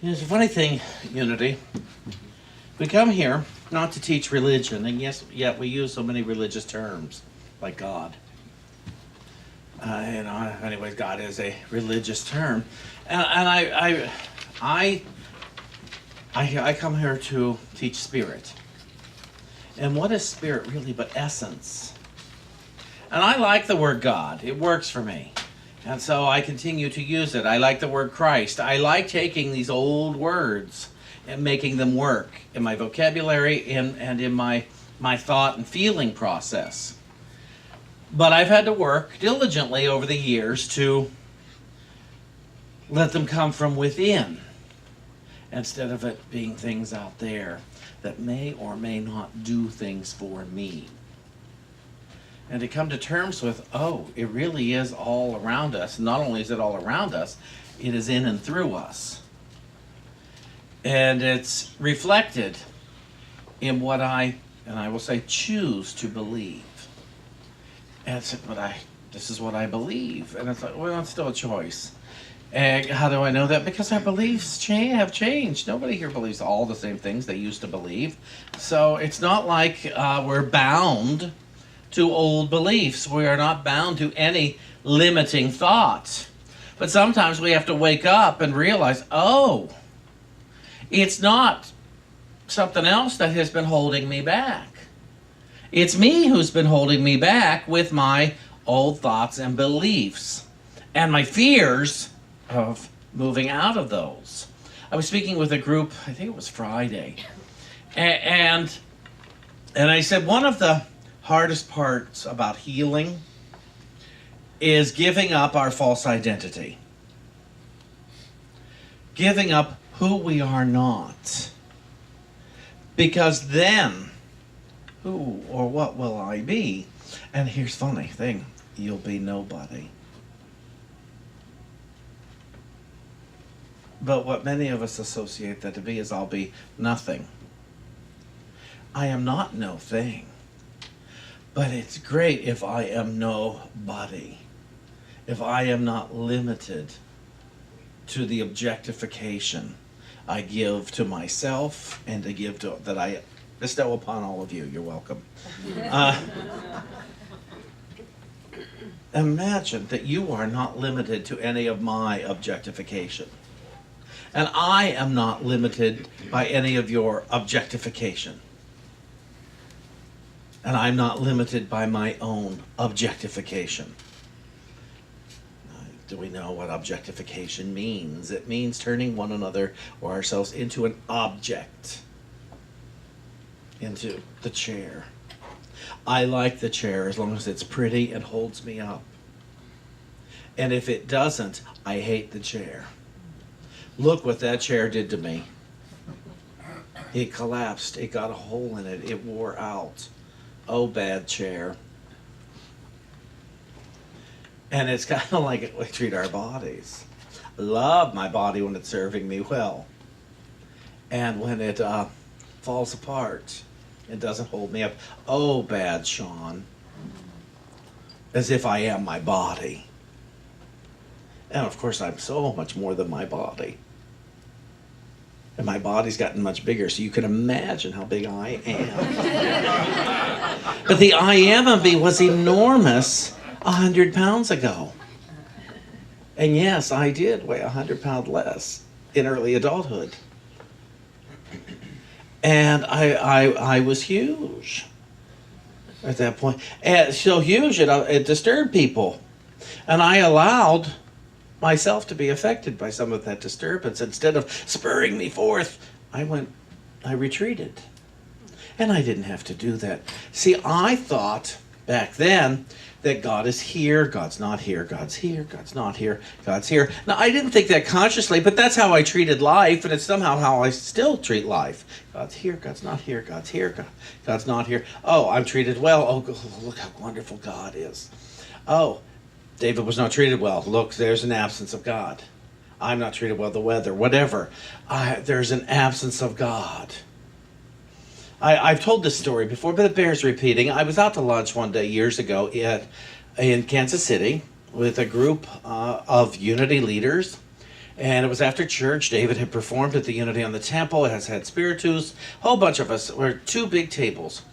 It's a funny thing, Unity. We come here not to teach religion, and yes, yet we use so many religious terms, like God. Anyways, God is a religious term, and I come here to teach spirit. And what is spirit really but essence? And I like the word God. It works for me. And so I continue to use it. I like the word Christ. I like taking these old words and making them work in my vocabulary and in my thought and feeling process. But I've had to work diligently over the years to let them come from within, instead of it being things out there that may or may not do things for me. And to come to terms with, oh, it really is all around us. Not only is it all around us, it is in and through us. And it's reflected in what I will say, choose to believe. And it's, this is what I believe. And it's like, well, it's still a choice. And how do I know that? Because our beliefs have changed. Nobody here believes all the same things they used to believe. So it's not like we're bound to old beliefs. We are not bound to any limiting thoughts. But sometimes we have to wake up and realize, oh, it's not something else that has been holding me back. It's me who's been holding me back with my old thoughts and beliefs and my fears of moving out of those. I was speaking with a group, I think it was Friday, and I said one of the hardest parts about healing is giving up our false identity. Giving up who we are not. Because then, who or what will I be? And here's the funny thing, you'll be nobody. But what many of us associate that to be is I'll be nothing. I am not no thing. But it's great if I am nobody. If I am not limited to the objectification I give to myself and to give to that I bestow upon all of you. You're welcome. Imagine that you are not limited to any of my objectification. And I am not limited by any of your objectification. And I'm not limited by my own objectification. Do we know what objectification means? It means turning one another or ourselves into an object. Into the chair. I like the chair as long as it's pretty and holds me up. And if it doesn't, I hate the chair. Look what that chair did to me. It collapsed. It got a hole in it. It wore out. Oh, bad chair. And it's kind of like we treat our bodies. I love my body when it's serving me well. And when it falls apart, it doesn't hold me up. Oh, bad Shawn. As if I am my body. And of course, I'm so much more than my body. And my body's gotten much bigger, so you can imagine how big I am. But the I am of me was enormous 100 pounds ago. And yes, I did weigh 100 pounds less in early adulthood. And I was huge at that point. And so huge, it disturbed people. And I allowed myself to be affected by some of that disturbance. Instead of spurring me forth, I retreated. And I didn't have to do that. See, I thought back then that God is here, God's not here, God's here, God's not here, God's here. Now, I didn't think that consciously, but that's how I treated life, and it's somehow how I still treat life. God's here, God's not here, God's here, God's not here. Oh, I'm treated well. Oh, look how wonderful God is. Oh, David was not treated well. Look, there's an absence of God. I'm not treated well, the weather, whatever. There's an absence of God. I've told this story before, but it bears repeating. I was out to lunch one day years ago in Kansas City with a group of Unity leaders. And it was after church. David had performed at the Unity on the Temple. It has had spiritus. A whole bunch of us. We're 2 big tables.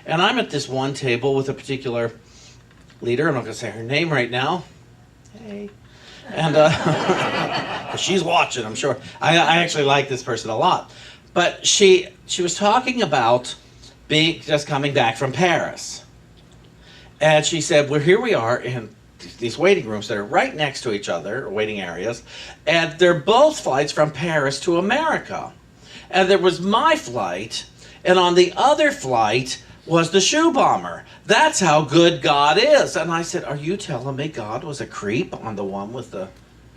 And I'm at this one table with a particular leader. I'm not going to say her name right now. Hey. And she's watching, I'm sure. I actually like this person a lot. But she was talking about just coming back from Paris. And she said, well, here we are in these waiting rooms that are right next to each other, waiting areas, and they're both flights from Paris to America. And there was my flight, and on the other flight was the shoe bomber. That's how good God is. And I said, are you telling me God was a creep on the one with the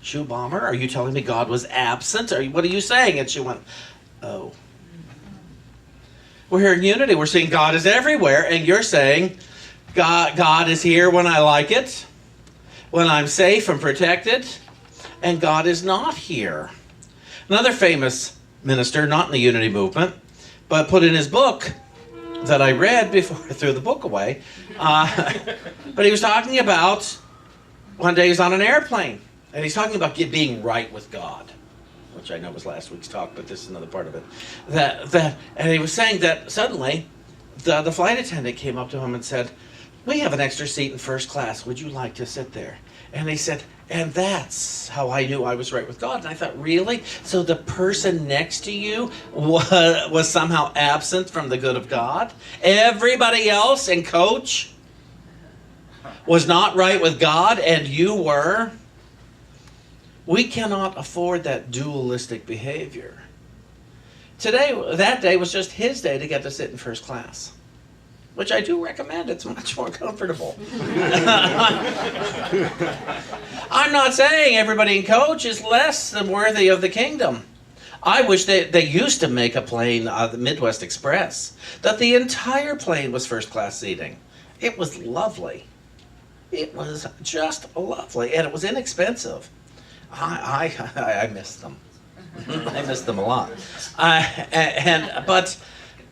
shoe bomber? Are you telling me God was absent? What are you saying? And she went, oh. We're here in Unity. We're seeing God is everywhere, and you're saying God is here when I like it, when I'm safe and protected, and God is not here. Another famous minister, not in the Unity movement, but put in his book that I read before I threw the book away, but he was talking about, one day he's on an airplane, and he's talking about being right with God, which I know was last week's talk, but this is another part of it. And he was saying that suddenly the flight attendant came up to him and said, we have an extra seat in first class. Would you like to sit there? And he said, and that's how I knew I was right with God. And I thought, really? So the person next to you was somehow absent from the good of God? Everybody else and coach was not right with God, and you were? We cannot afford that dualistic behavior. That day was just his day to get to sit in first class, which I do recommend. It's much more comfortable. I'm not saying everybody in coach is less than worthy of the kingdom. I wish they used to make a plane, the Midwest Express, that the entire plane was first class seating. It was lovely. It was just lovely, and it was inexpensive. I miss them. I miss them a lot.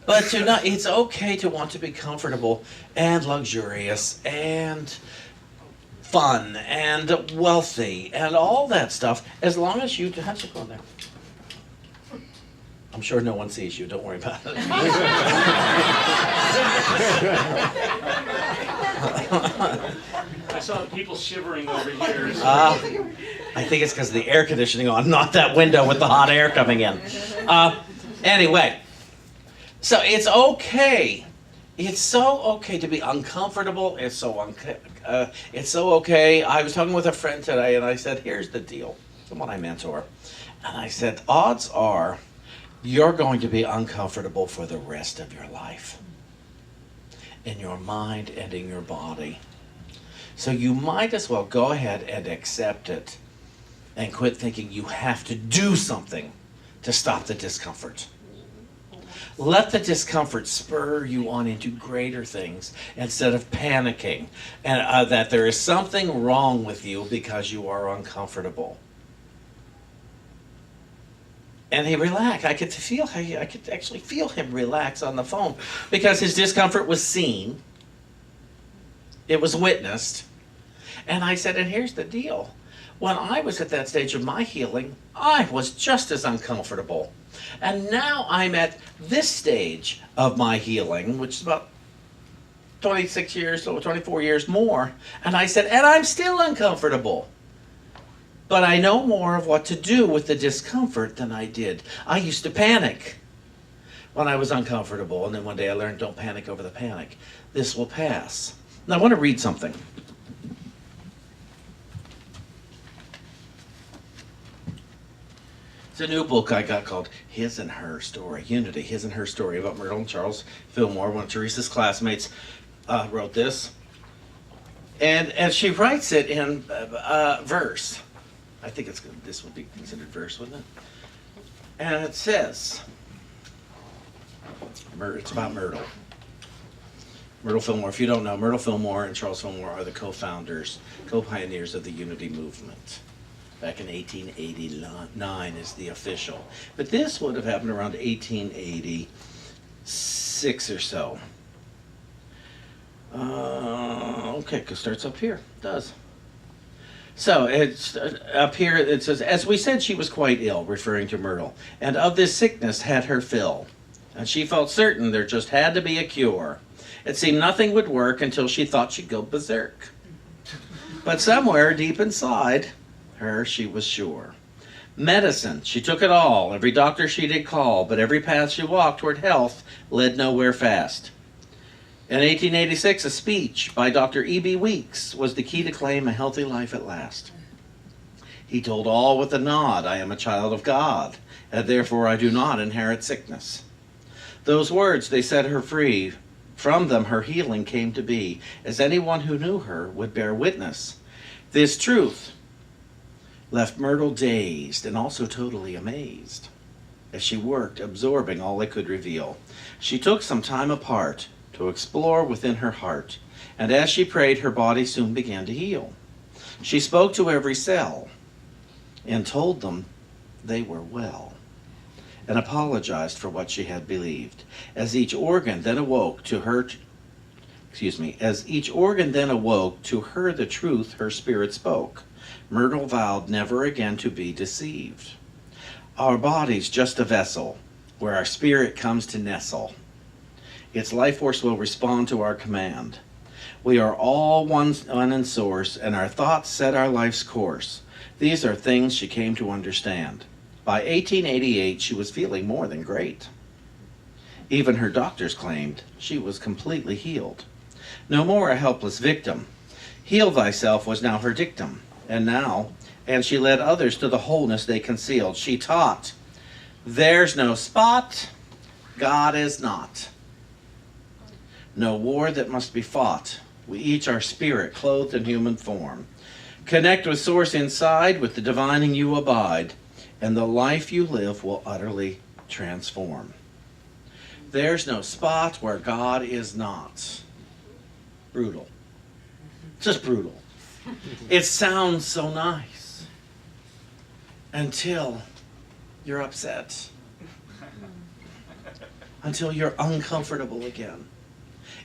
But to not, it's okay to want to be comfortable and luxurious and fun and wealthy and all that stuff, as long as you, how's it going there? I'm sure no one sees you, don't worry about it. I saw people shivering over here. I think it's because of the air conditioning on, not that window with the hot air coming in. Anyway. So it's okay. It's so okay to be uncomfortable. It's so okay. I was talking with a friend today, and I said, here's the deal. Someone I mentor. And I said, odds are you're going to be uncomfortable for the rest of your life. In your mind and in your body. So you might as well go ahead and accept it and quit thinking you have to do something to stop the discomfort. Let the discomfort spur you on into greater things instead of panicking and that there is something wrong with you because you are uncomfortable. And he relaxed. I could actually feel him relax on the phone because his discomfort was seen. It was witnessed. And I said, and here's the deal. When I was at that stage of my healing, I was just as uncomfortable. And now I'm at this stage of my healing, which is about 26 years, so 24 years more. And I said, and I'm still uncomfortable. But I know more of what to do with the discomfort than I did. I used to panic when I was uncomfortable. And then one day I learned, don't panic over the panic. This will pass. Now I want to read something. It's a new book I got called His and Her Story, Unity, His and Her Story, about Myrtle and Charles Fillmore, one of Teresa's classmates, wrote this. And she writes it in verse. I think this would be considered verse, wouldn't it? And it says, it's about Myrtle. Myrtle Fillmore, if you don't know, Myrtle Fillmore and Charles Fillmore are the co-founders, co-pioneers of the Unity movement. Back in 1889 is the official. But this would have happened around 1886 or so. Okay, it starts up here. It does. So it's up here, it says, as we said, she was quite ill, referring to Myrtle, and of this sickness had her fill. And she felt certain there just had to be a cure. It seemed nothing would work until she thought she'd go berserk. But somewhere deep inside her, she was sure. Medicine, she took it all, every doctor she did call, but every path she walked toward health led nowhere fast. In 1886, a speech by Dr. E.B. Weeks was the key to claim a healthy life at last. He told all with a nod, I am a child of God, and therefore I do not inherit sickness. Those words, they set her free. From them her healing came to be, as anyone who knew her would bear witness. This truth left Myrtle dazed and also totally amazed. As she worked, absorbing all it could reveal, she took some time apart to explore within her heart, and as she prayed, her body soon began to heal. She spoke to every cell and told them they were well, and apologized for what she had believed. As each organ then awoke to her, as each organ then awoke to her the truth her spirit spoke, Myrtle vowed never again to be deceived. Our body's just a vessel where our spirit comes to nestle. Its life force will respond to our command. We are all one in source, and our thoughts set our life's course. These are things she came to understand. By 1888, she was feeling more than great. Even her doctors claimed she was completely healed. No more a helpless victim. Heal thyself was now her dictum. And she led others to the wholeness they concealed. She taught, there's no spot, God is not. No war that must be fought. We each are spirit clothed in human form. Connect with source inside, with the divine in you abide, and the life you live will utterly transform. There's no spot where God is not. Brutal. Just brutal. It sounds so nice until you're upset, until you're uncomfortable again.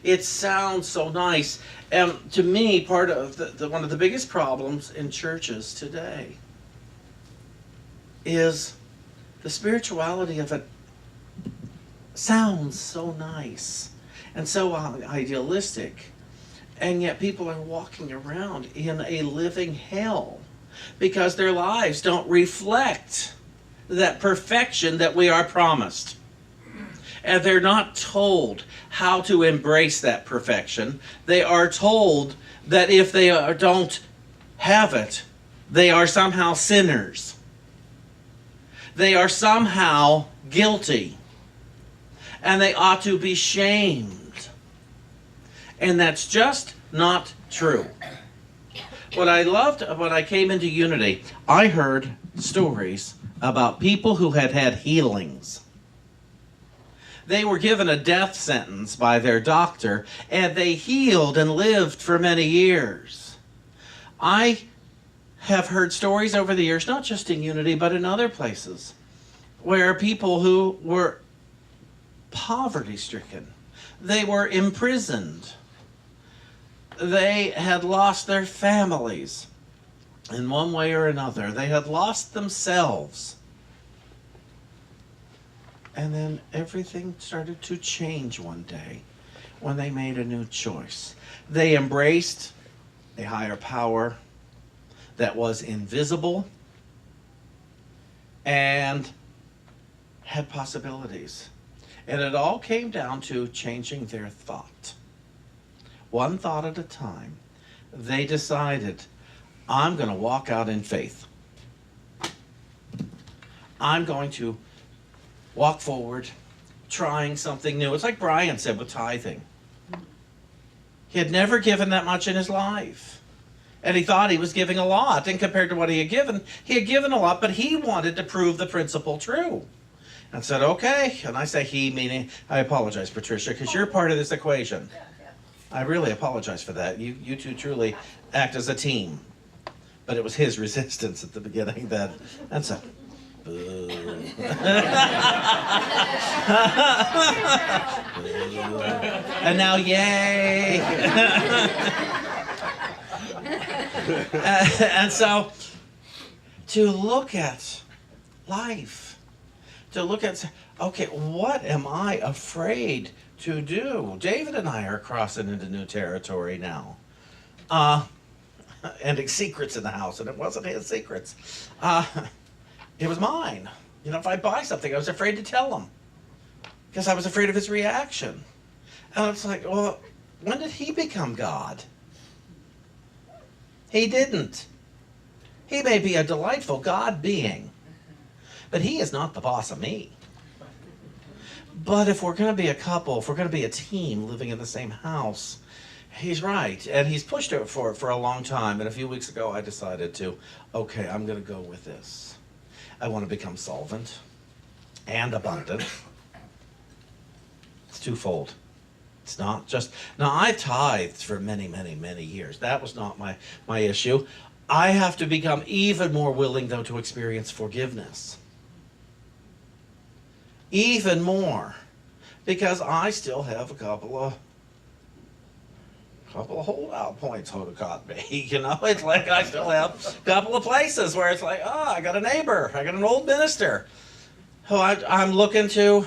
It sounds so nice. And to me, part of one of the biggest problems in churches today is the spirituality of it sounds so nice and so idealistic. And yet people are walking around in a living hell because their lives don't reflect that perfection that we are promised. And they're not told how to embrace that perfection. They are told that if they don't have it, they are somehow sinners. They are somehow guilty. And they ought to be shamed. And that's just not true. What I loved when I came into Unity, I heard stories about people who had had healings. They were given a death sentence by their doctor, and they healed and lived for many years. I have heard stories over the years, not just in Unity, but in other places, where people who were poverty-stricken, they were imprisoned, they had lost their families in one way or another, they had lost themselves. And then everything started to change one day when they made a new choice. They embraced a higher power that was invisible and had possibilities. And it all came down to changing their thought. One thought at a time. They decided, I'm going to walk out in faith. I'm going to walk forward, trying something new. It's like Brian said with tithing. He had never given that much in his life. And he thought he was giving a lot. And compared to what he had given a lot, but he wanted to prove the principle true. And said, okay. And I say he, meaning, I apologize, Patricia, because you're part of this equation. I really apologize for that. You two truly act as a team. But it was his resistance at the beginning that's a... Boo. And now, yay! And so to look at life, to look at, okay, what am I afraid to do? David and I are crossing into new territory now. Ending secrets in the house, and it wasn't his secrets. It was mine. If I buy something, I was afraid to tell him because I was afraid of his reaction. And it's like, well, when did he become God? He didn't. He may be a delightful God being, but he is not the boss of me. But if we're going to be a couple, if we're going to be a team living in the same house, he's right. And he's pushed it for a long time. And a few weeks ago, I decided okay, I'm going to go with this. I want to become solvent and abundant. It's twofold. It's not just, now I've tithed for many, many, many years. That was not my issue. I have to become even more willing, though, to experience forgiveness. Even more. Because I still have a couple of holdout points who got me. It's like I still have a couple of places where it's like, I got a neighbor, I got an old minister who I'm looking to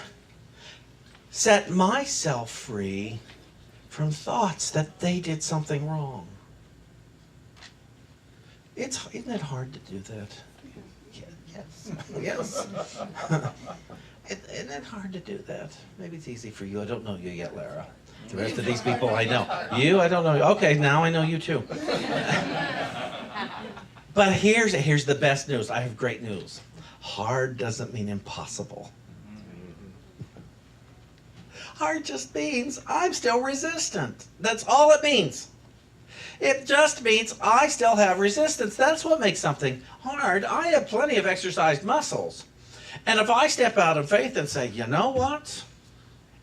set myself free from thoughts that they did something wrong. Isn't it hard to do that? Yes. Isn't it hard to do that? Maybe it's easy for you. I don't know you yet, Lara. The rest of these people I know. You, I don't know. Okay, now I know you too. But here's the best news. I have great news. Hard doesn't mean impossible. Hard just means I'm still resistant. That's all it means. It just means I still have resistance. That's what makes something hard. I have plenty of exercised muscles. And if I step out in faith and say, you know what?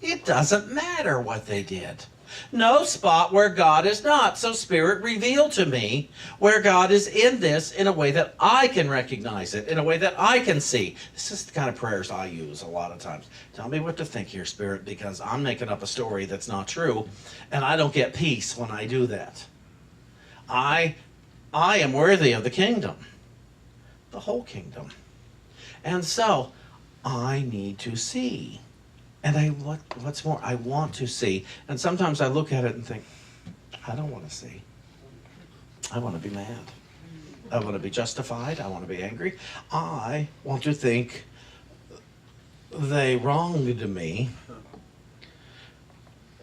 It doesn't matter what they did. No spot where God is not. So Spirit, reveal to me where God is in this in a way that I can recognize it, in a way that I can see. This is the kind of prayers I use a lot of times. Tell me what to think here, Spirit, because I'm making up a story that's not true, and I don't get peace when I do that. I am worthy of the kingdom, the whole kingdom. And so I need to see. And what's more, I want to see. And sometimes I look at it and think, I don't want to see. I want to be mad. I want to be justified. I want to be angry. I want to think they wronged me.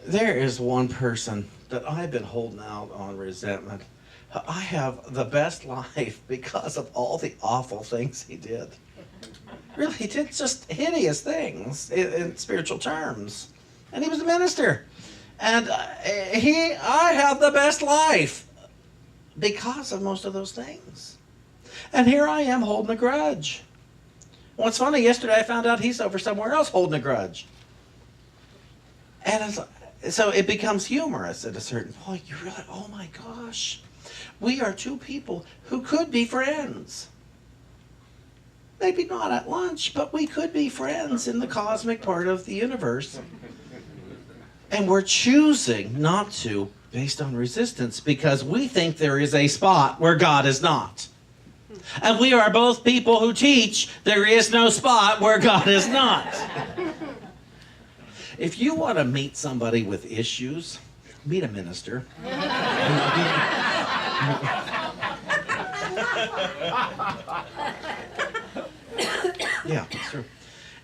There is one person that I've been holding out on resentment. I have the best life because of all the awful things he did. Really, he did just hideous things in spiritual terms. And he was a minister. And I have the best life because of most of those things. And here I am holding a grudge. What's funny, yesterday I found out he's over somewhere else holding a grudge. And so it becomes humorous at a certain point. You realize, oh my gosh, we are two people who could be friends. Maybe not at lunch, but we could be friends in the cosmic part of the universe. And we're choosing not to based on resistance because we think there is a spot where God is not. And we are both people who teach there is no spot where God is not. If you want to meet somebody with issues, meet a minister. Yeah, it's true.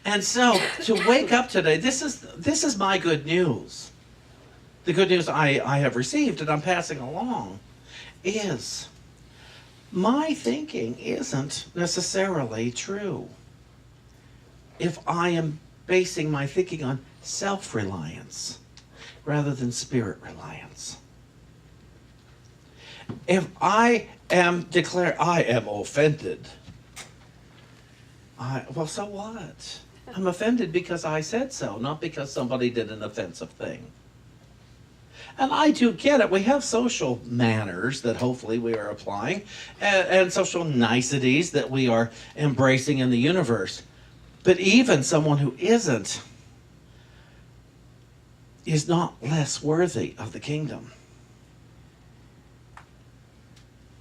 And so to wake up today, this is my good news. The good news I have received and I'm passing along is my thinking isn't necessarily true if I am basing my thinking on self-reliance rather than spirit reliance. If I am declared, I am offended, well, so what? I'm offended because I said so, not because somebody did an offensive thing. And I do get it. We have social manners that hopefully we are applying, and social niceties that we are embracing in the universe. But even someone who isn't is not less worthy of the kingdom.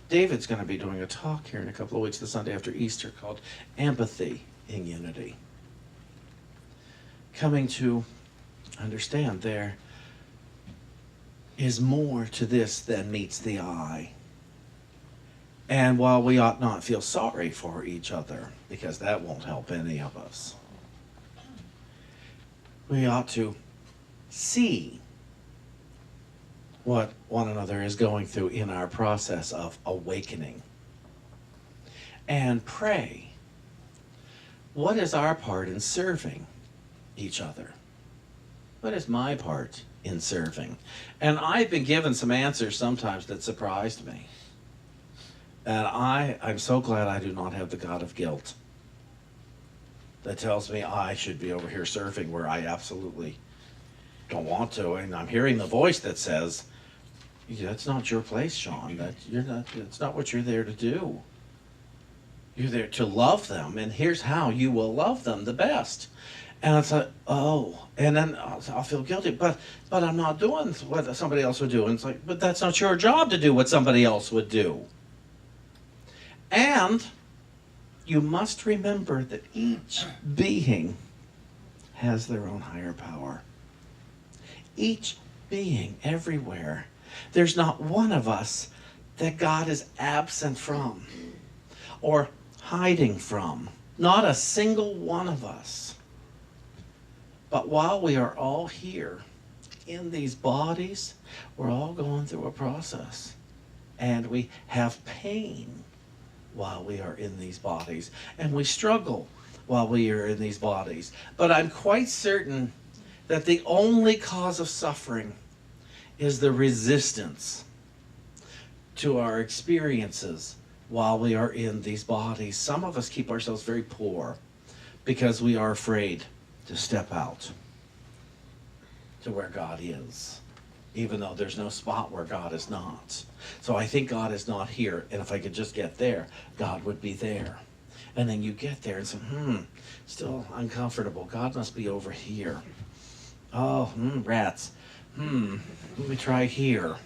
David's going to be doing a talk here in a couple of weeks, the Sunday after Easter, called Empathy in Unity. Coming to understand there is more to this than meets the eye. And while we ought not feel sorry for each other, because that won't help any of us, we ought to see what one another is going through in our process of awakening. And pray, what is our part in serving each other? What is my part in serving? And I've been given some answers sometimes that surprised me. And I'm so glad I do not have the God of guilt that tells me I should be over here serving where I absolutely don't want to. And I'm hearing the voice that says, that's not your place, Shawn. That's not what you're there to do. You're there to love them, and here's how you will love them the best. And it's like, oh, and then I'll feel guilty, but I'm not doing what somebody else would do. And it's like, but that's not your job to do what somebody else would do. And you must remember that each being has their own higher power. Each being everywhere. There's not one of us that God is absent from or hiding from. Not a single one of us. But while we are all here in these bodies, we're all going through a process. And we have pain while we are in these bodies. And we struggle while we are in these bodies. But I'm quite certain that the only cause of suffering is the resistance to our experiences while we are in these bodies. Some of us keep ourselves very poor because we are afraid to step out to where God is, even though there's no spot where God is not. So I think God is not here, and if I could just get there, God would be there. And then you get there and say, still uncomfortable. God must be over here. Oh, rats. Let me try here.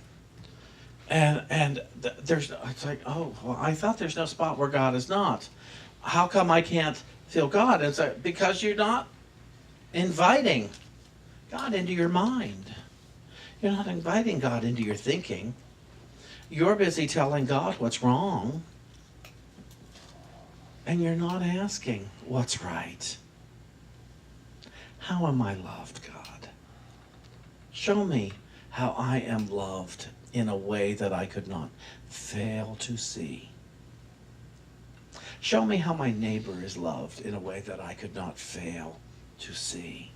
And it's like, oh, well, I thought there's no spot where God is not. How come I can't feel God? And it's like, because you're not inviting God into your mind. You're not inviting God into your thinking. You're busy telling God what's wrong. And you're not asking what's right. How am I loved, God? Show me how I am loved in a way that I could not fail to see. Show me how my neighbor is loved in a way that I could not fail to see.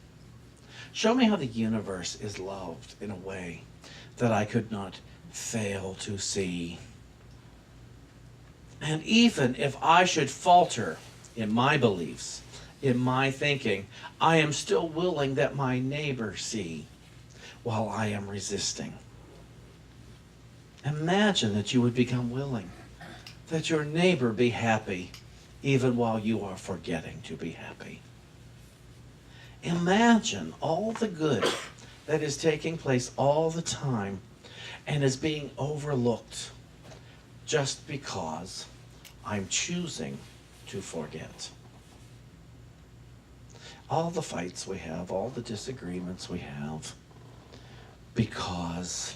Show me how the universe is loved in a way that I could not fail to see. And even if I should falter in my beliefs, in my thinking, I am still willing that my neighbor see while I am resisting. Imagine that you would become willing, that your neighbor be happy even while you are forgetting to be happy. Imagine all the good that is taking place all the time and is being overlooked just because I'm choosing to forget. All the fights we have, all the disagreements we have, because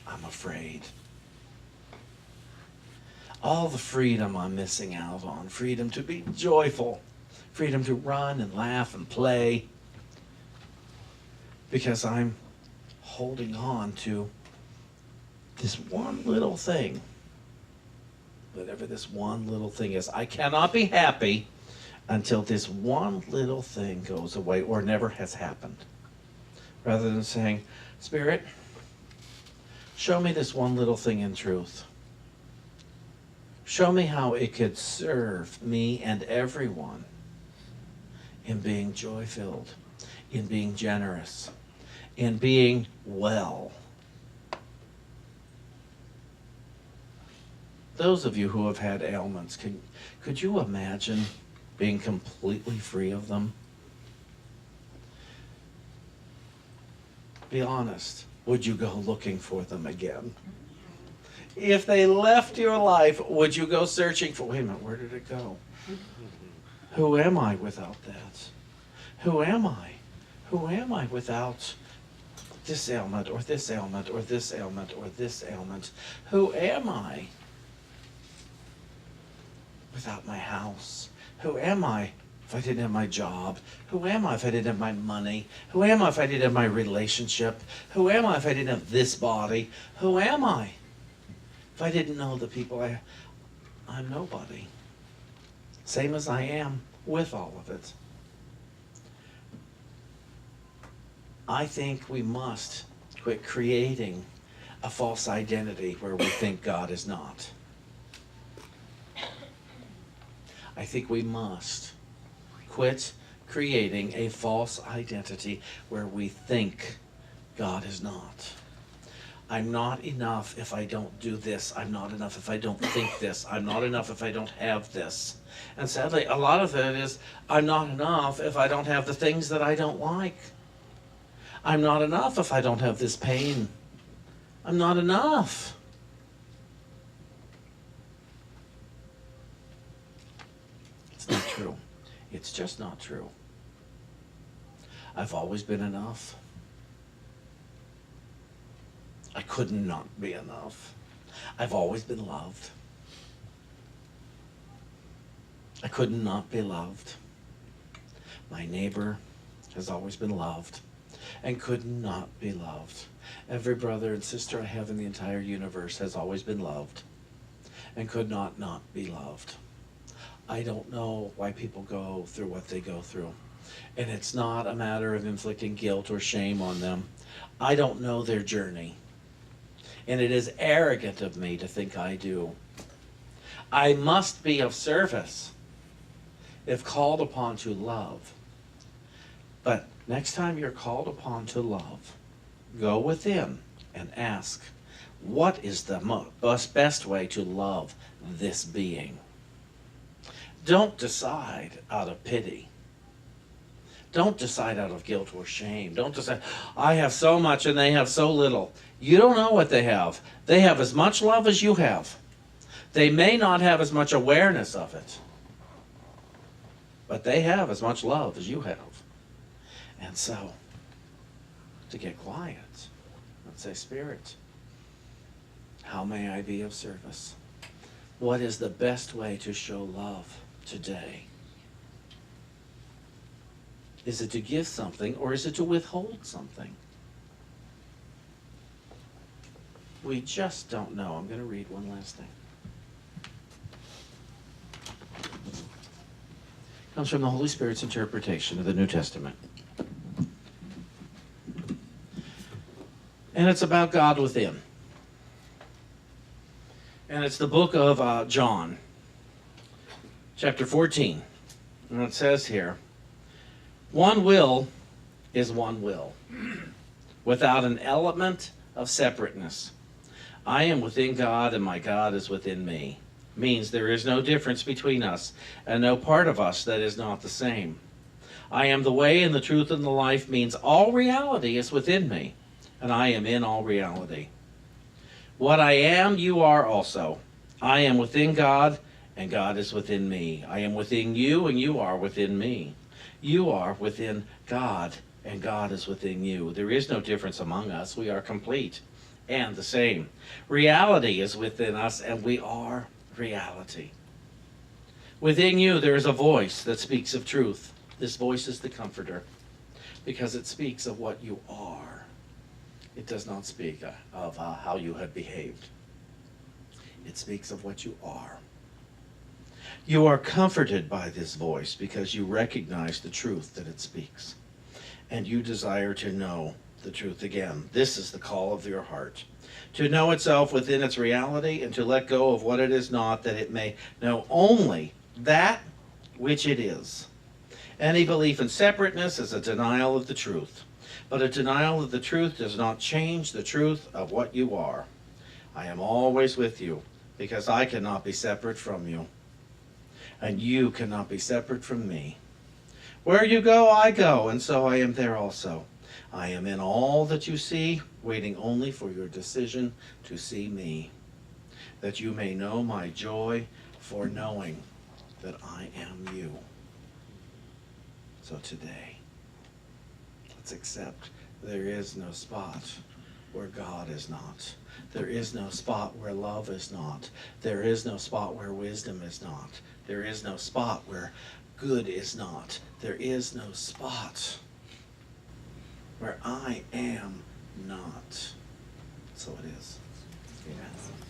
I'm afraid. All the freedom I'm missing out on, freedom to be joyful, freedom to run and laugh and play, because I'm holding on to this one little thing. Whatever this one little thing is, I cannot be happy until this one little thing goes away or never has happened. Rather than saying, Spirit, show me this one little thing in truth. Show me how it could serve me and everyone in being joy-filled, in being generous, in being well. Those of you who have had ailments, could you imagine being completely free of them? Be honest. Would you go looking for them again? If they left your life, would you go searching for, wait a minute, where did it go? Who am I without that? Who am I? Who am I without this ailment or this ailment or this ailment or this ailment? Who am I without my house? Who am I if I didn't have my job? Who am I if I didn't have my money? Who am I if I didn't have my relationship? Who am I if I didn't have this body? Who am I if I didn't know the people I'm nobody. Same as I am with all of it. I think we must quit creating a false identity where we think God is not. I think we must quit creating a false identity where we think God is not. I'm not enough if I don't do this. I'm not enough if I don't think this. I'm not enough if I don't have this. And sadly, a lot of it is, I'm not enough if I don't have the things that I don't like. I'm not enough if I don't have this pain. I'm not enough. It's not true. It's just not true. I've always been enough. I could not be enough. I've always been loved. I could not be loved. My neighbor has always been loved and could not be loved. Every brother and sister I have in the entire universe has always been loved and could not be loved. I don't know why people go through what they go through. And it's not a matter of inflicting guilt or shame on them. I don't know their journey. And it is arrogant of me to think I do. I must be of service if called upon to love. But next time you're called upon to love, go within and ask, what is the best way to love this being? Don't decide out of pity. Don't decide out of guilt or shame. Don't decide, I have so much and they have so little. You don't know what they have. They have as much love as you have. They may not have as much awareness of it, but they have as much love as you have. And so, to get quiet, let's say, Spirit, how may I be of service? What is the best way to show love today? Is it to give something or is it to withhold something? We just don't know. I'm going to read one last thing. It comes from the Holy Spirit's interpretation of the New Testament. And it's about God within. And it's the book of John, chapter 14. And it says here, one will is one will, without an element of separateness. I am within God and my God is within me. Means there is no difference between us and no part of us that is not the same. I am the way and the truth and the life means all reality is within me, and I am in all reality. What I am, you are also. I am within God, and God is within me. I am within you, and you are within me. You are within God, and God is within you. There is no difference among us. We are complete and the same. Reality is within us, and we are reality. Within you, there is a voice that speaks of truth. This voice is the Comforter, because it speaks of what you are. It does not speak of how you have behaved. It speaks of what you are. You are comforted by this voice because you recognize the truth that it speaks. And you desire to know the truth again. This is the call of your heart. To know itself within its reality and to let go of what it is not, that it may know only that which it is. Any belief in separateness is a denial of the truth. But a denial of the truth does not change the truth of what you are. I am always with you because I cannot be separate from you. And you cannot be separate from me. Where you go, I go, and so I am there also. I am in all that you see, waiting only for your decision to see me. that you may know my joy for knowing that I am you. So today, let's accept there is no spot where God is not. There is no spot where love is not. There is no spot where wisdom is not. There is no spot where good is not. There is no spot where I am not. So it is. Amen.